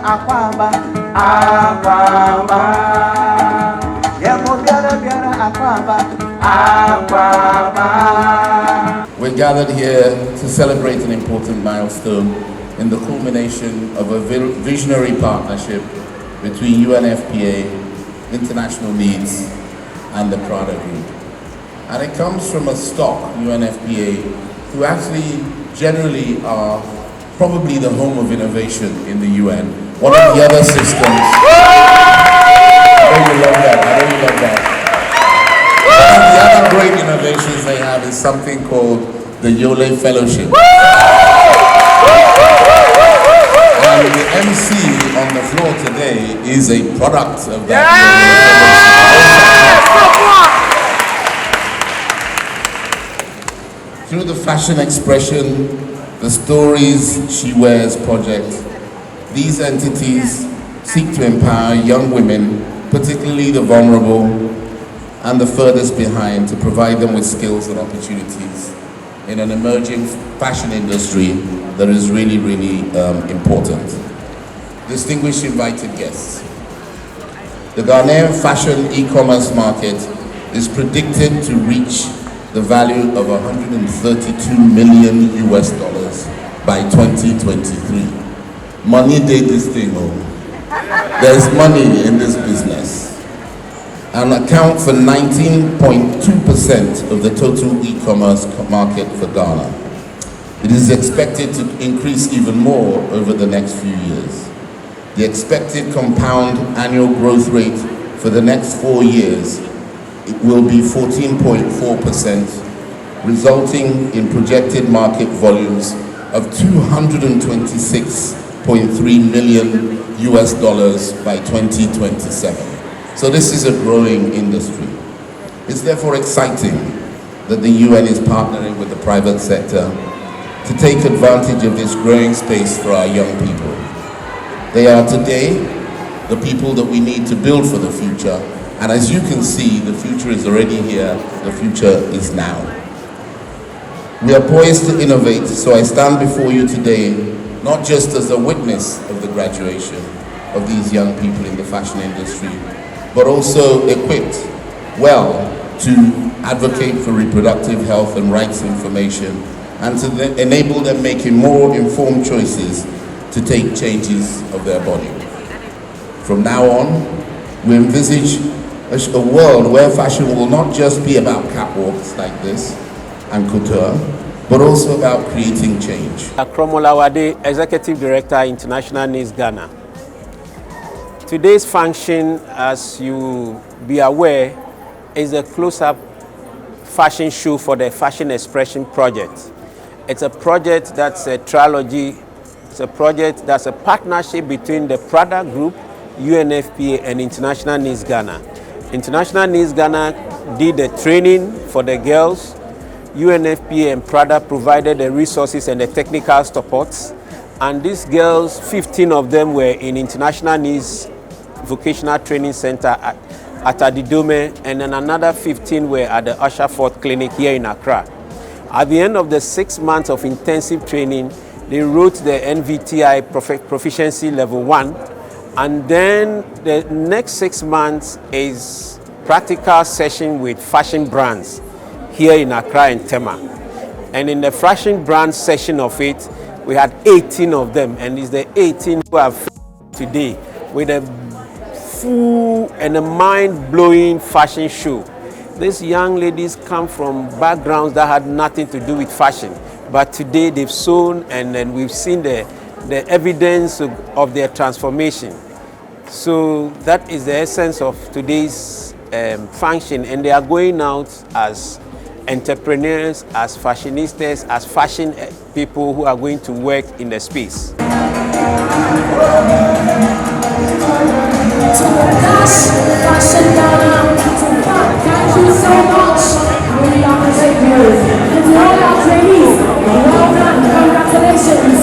akwamba, akwamba. Yemo biara akwamba, akwamba. We're gathered here to celebrate an important milestone in the culmination of a visionary partnership between UNFPA, International Needs, and the Prada Group. And it comes from a stock, UNFPA, who actually generally are probably the home of innovation in the UN. One of the other systems. I know you love that. One of the other great innovations they have is something called the Yole Fellowship. And the MC on the floor today is a product of that. Through the fashion expression, the Stories She Wears project, these entities seek to empower young women, particularly the vulnerable and the furthest behind, to provide them with skills and opportunities in an emerging fashion industry that is really, really important. Distinguished invited guests, the Ghanaian fashion e-commerce market is predicted to reach the value of $132 million by 2023. Money did this thing, There's money in this business. And account for 19.2% of the total e-commerce market for Ghana. It is expected to increase even more over the next few years. The expected compound annual growth rate for the next 4 years will be 14.4%, resulting in projected market volumes of $226.3 million by 2027. So this is a growing industry. It's therefore exciting that the UN is partnering with the private sector to take advantage of this growing space for our young people. They are today the people that we need to build for the future. And as you can see, the future is already here, the future is now. We are poised to innovate, so I stand before you today, not just as a witness of the graduation of these young people in the fashion industry, but also equipped well to advocate for reproductive health and rights information, and to enable them making more informed choices to take changes of their body. From now on, we envisage a world where fashion will not just be about catwalks like this and couture, but also about creating change. Accra, Executive Director, International Needs Ghana. Today's function, as you be aware, is a close-up fashion show for the Fashion Expression Project. It's a project that's a trilogy. It's a project that's a partnership between the Prada Group, UNFPA, and International Needs Ghana. International Needs Ghana did the training for the girls. UNFPA and Prada provided the resources and the technical supports. And these girls, 15 of them were in International Needs Vocational Training Center at Adidome, and then another 15 were at the Usher Fort Clinic here in Accra. At the end of the 6 months of intensive training, they wrote the NVTI Proficiency Level 1, and then the next 6 months is practical session with fashion brands here in Accra and Tema. And in the fashion brand section of it, we had 18 of them, and it's the 18 who have today with a full and a mind-blowing fashion show. These young ladies come from backgrounds that had nothing to do with fashion, but today they've sewn, and then we've seen the evidence of their transformation. So that is the essence of today's function, and they are going out as entrepreneurs, as fashionistas, as fashion people who are going to work in the space. Thank you so much. We appreciate you. And to all our trainees, well done, congratulations.